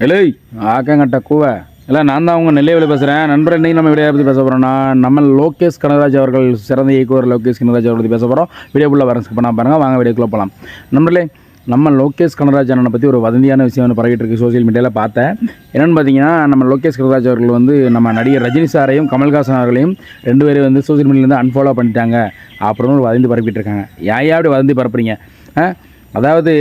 இல்லை ஆக்கங்கட்ட கூவை இல்லை நான் தான் அவங்க நெல்லையில் பேசுகிறேன். நண்பர் இன்னைக்கு நம்ம வீடியோ பற்றி பேச போகிறோம்னா நம்ம லோகேஷ் கனகராஜ் அவர்கள் சிறந்த இயக்குவர் லோகேஷ் கனகராஜ் அவர்கள் பற்றி பேச போகிறோம். வீடியோக்குள்ளே வர ஸ்கிப் பண்ணால் பாருங்கள், வாங்க வீடியோக்குள்ளே போகலாம். நண்பர்களே, நம்ம லோகேஷ் கனகராஜ் அண்ணனை பற்றி ஒரு வதந்தியான விஷயம் வந்து பரவிட்டு இருக்குது சோசியல் மீடியாவில் பார்த்தேன். என்னென்னு பார்த்தீங்கன்னா, நம்ம லோகேஷ் கனகராஜ் அவர்கள் வந்து நம்ம நடிகர் ரஜினி சாரையும் கமல்ஹாசன் அவர்களையும் 2 பேரும் வந்து சோசியல் மீடியாவிலேருந்து அன்ஃபாலோ பண்ணிட்டாங்க அப்படின்னு ஒரு வதந்தி பரப்பிட்டு இருக்காங்க. ஏன் அப்படி வதந்தி பரப்புறீங்க? அதாவது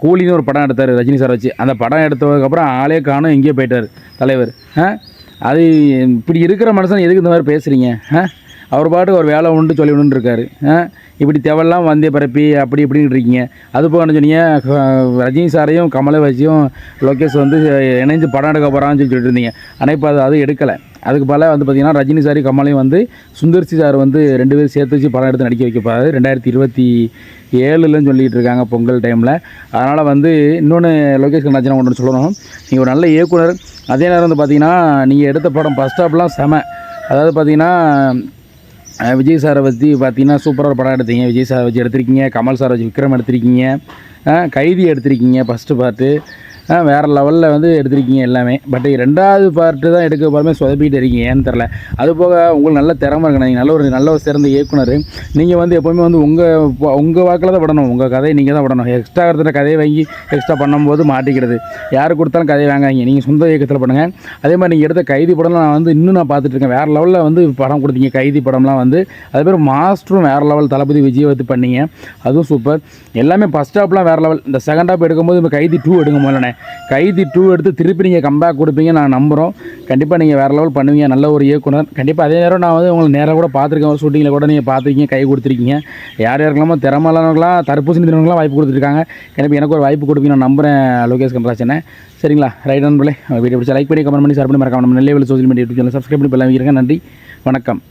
கூலின்னு ஒரு படம் எடுத்தார் ரஜினி சார் வச்சு. அந்த படம் எடுத்ததுக்கப்புறம் ஆளே காணும், எங்கேயோ போயிட்டார் தலைவர். அது இப்படி இருக்கிற மனுஷன் எதுக்கு இந்த மாதிரி பேசுகிறீங்க? அவர் பாட்டு ஒரு வேலை உண்டு சொல்லி ஒன்று இருக்காரு. இப்படி தேவையெல்லாம் வந்தே பரப்பி அப்படி இப்படின்னு இருக்கீங்க. அது போக என்ன சொன்னீங்க, ரஜினி சாரையும் கமலை வச்சியும் லோகேஷ் வந்து இணைஞ்சு படம் எடுக்க போகிறான்னு சொல்லிட்டு இருந்தீங்க. ஆனால் இப்போ அது எடுக்கலை. அதுக்கு பல வந்து பார்த்திங்கன்னா ரஜினி சாரி கமலையும் வந்து சுந்தர்சி சார் வந்து 2 பேரும் சேர்த்து வச்சு படம் எடுத்து நடிக்க வைக்கப்பாரு 2027 சொல்லிகிட்டு இருக்காங்க பொங்கல் டைமில். அதனால் வந்து இன்னொன்று லோகேஷ் கனகராஜன் ஒன்று சொல்லணும். நீங்கள் ஒரு நல்ல இயக்குனர். அதே நேரம் வந்து பார்த்திங்கன்னா நீங்கள் எடுத்த படம் ஃபஸ்ட் ஹாப்லாம் செம. அதாவது பார்த்திங்கன்னா விஜய் சாரை பற்றி பார்த்தீங்கன்னா சூப்பராக படம் எடுத்தீங்க. விஜய் சாரை வச்சு எடுத்திருக்கீங்க, கமல் சாரை வச்சு விக்ரம் எடுத்திருக்கீங்க, கைதி எடுத்திருக்கீங்க ஃபஸ்ட்டு பார்ட்டு. வேறு லெவலில் வந்து எடுத்திருக்கீங்க எல்லாமே. பட் 2வது பார்ட்டு தான் எடுக்க போகிறமே சொதப்பிட்டு இருக்கீங்க, ஏன்னு தெரில. அதுபோக உங்களுக்கு நல்ல திறமை இருக்கணும். நீங்கள் நல்ல ஒரு சிறந்த இயக்குனர். நீங்கள் வந்து எப்போவுமே வந்து உங்கள் வாக்கில் தான் விடணும். உங்கள் கதையை நீங்கள் தான் விடணும். எக்ஸ்ட்ரா இருக்கிற கதையை வாங்கி எக்ஸ்ட்ரா பண்ணும்போது மாட்டிக்கிறது. யார் கொடுத்தாலும் கதையை வாங்காங்க. நீங்கள் சொந்த இயக்கத்தில் பண்ணுங்கள். அதே மாதிரி நீங்கள் எடுத்த கைதி படம்லாம் நான் வந்து இன்னும் நான் பார்த்துட்ருக்கேன். வேறு லெவலில் வந்து படம் கொடுத்தீங்க. கைதி படம்லாம் வந்து அதே பேர் மாஸ்டரும் வேறு லெவல். தளபதி விஜய் வந்து பண்ணீங்க, அதுவும் சூப்பர். எல்லாமே ஃபஸ்ட் ஹாப்லாம் வேறு லெவல். இந்த செகண்ட் ஹாப் எடுக்கும்போது இப்போ கைதி 2 எடுங்க முதல்ல. கைதி 2 எடுத்து திருப்பி நீங்கள் கம்பேக் கொடுப்பீங்க, நான் நம்புகிறோம். கண்டிப்பாக நீங்கள் வேறு லெவல் பண்ணுவீங்க. நல்ல ஒரு இயக்குனர். கண்டிப்பாக அதே நேரம் நான் வந்து உங்களுக்கு நேராக கூட பார்த்துருக்கேன். ஒரு ஷூட்டிங்கில் கூட நீங்கள் பார்த்துருக்கீங்க, கை கொடுத்துருக்கீங்க. யார் யாருக்கெல்லாமோ திறமையானவங்களாம் தடுப்பூசி தினவங்களாம் வாய்ப்பு கொடுத்துருக்காங்க. கண்டிப்பாக எனக்கு ஒரு வாய்ப்பு கொடுப்பீங்க, நான் நம்புகிறேன் லோகேஷ் கனகராஜனை. சரிங்களா? ரைட் நண்பர்களே, வீடியோ பிடிச்சா லைக் பண்ணி கமெண்ட் பண்ணி ஷேர் பண்ணி மறக்காம நம்ம நெல்லையில் social media YouTube channel subscribe பண்ணி எல்லாம் வைக்கிறேன். நன்றி, வணக்கம்.